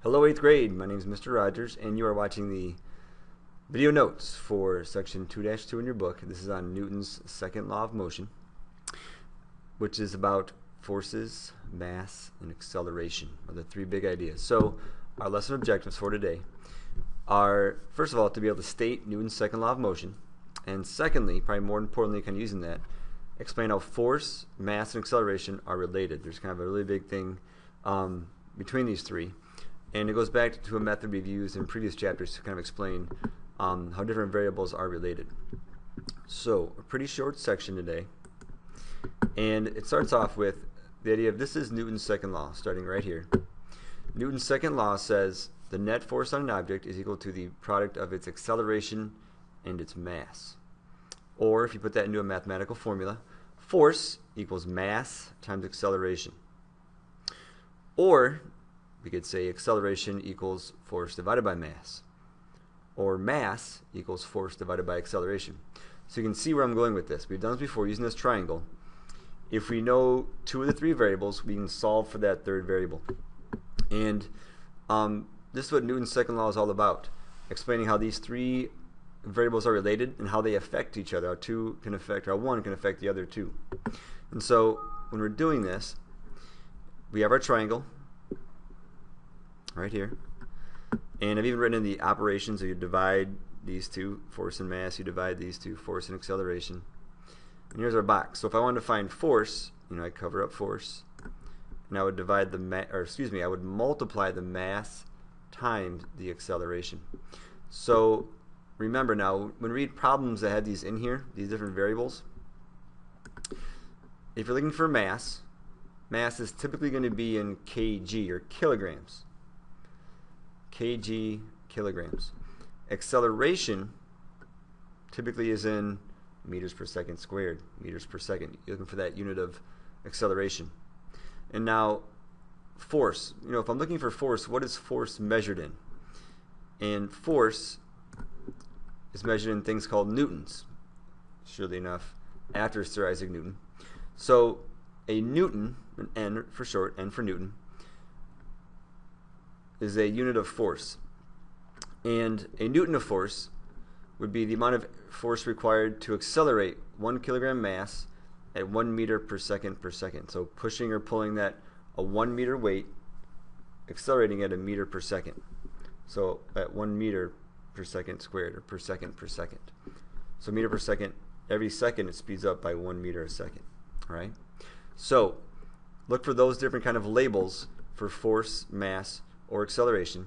Hello 8th grade, my name is Mr. Rogers and you are watching the video notes for section 2-2 in your book. This is on Newton's second law of motion, which is about forces, mass, and acceleration are the three big ideas. So our lesson objectives for today are, first of all, to be able to state Newton's second law of motion, and secondly, probably more importantly, kind of using that, explain how force, mass, and acceleration are related. There's kind of a really big thing between these three. And it goes back to a method we've used in previous chapters to kind of explain how different variables are related. So, a pretty short section today. And it starts off with the idea of this is Newton's second law, starting right here. Newton's second law says the net force on an object is equal to the product of its acceleration and its mass. Or, if you put that into a mathematical formula, force equals mass times acceleration. Or, we could say acceleration equals force divided by mass, or mass equals force divided by acceleration. So you can see where I'm going with this. We've done this before using this triangle. If we know two of the three variables, we can solve for that third variable. And this is what Newton's second law is all about, explaining how these three variables are related and how they affect each other. How two can affect, or one can affect the other two. And so when we're doing this, we have our triangle right here, and I've even written in the operations, so you divide these two, force and mass, you divide these two, force and acceleration. And here's our box. So if I wanted to find force, I'd cover up force, and I would divide I would multiply the mass times the acceleration. So remember now, when we read problems that had these in here, these different variables, if you're looking for mass is typically going to be in kg, or kilograms. kg, kilograms. Acceleration typically is in meters per second squared, meters per second. You're looking for that unit of acceleration. And now force, if I'm looking for force, what is force measured in? And force is measured in things called newtons, surely enough, after Sir Isaac Newton. So a newton, an N for short, N for Newton, is a unit of force. And a newton of force would be the amount of force required to accelerate 1 kilogram mass at 1 meter per second per second. So pushing or pulling that a 1 meter weight, accelerating at a meter per second. So at 1 meter per second squared, or per second per second. So meter per second, every second it speeds up by 1 meter a second. All right? So look for those different kind of labels for force, mass, or acceleration.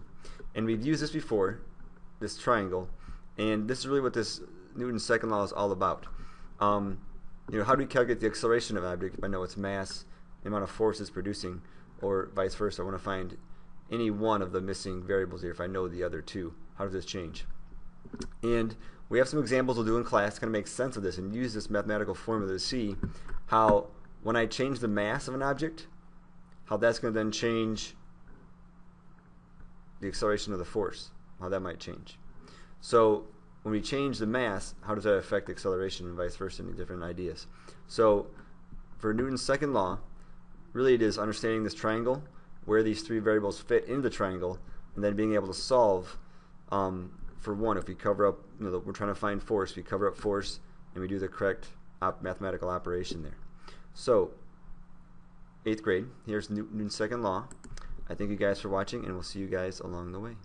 And we've used this before, this triangle, and this is really what this Newton's second law is all about. How do we calculate the acceleration of an object if I know its mass, the amount of force it's producing, or vice versa? I want to find any one of the missing variables here if I know the other two. How does this change? And we have some examples we'll do in class to kind of make sense of this and use this mathematical formula to see how when I change the mass of an object, how that's going to then change the acceleration of the force, how that might change. So when we change the mass, how does that affect the acceleration and vice versa, any different ideas? So for Newton's second law, really it is understanding this triangle, where these three variables fit into the triangle, and then being able to solve for one. If we cover up, we're trying to find force, we cover up force and we do the correct mathematical operation there. So 8th grade, here's Newton's second law. I thank you guys for watching, and we'll see you guys along the way.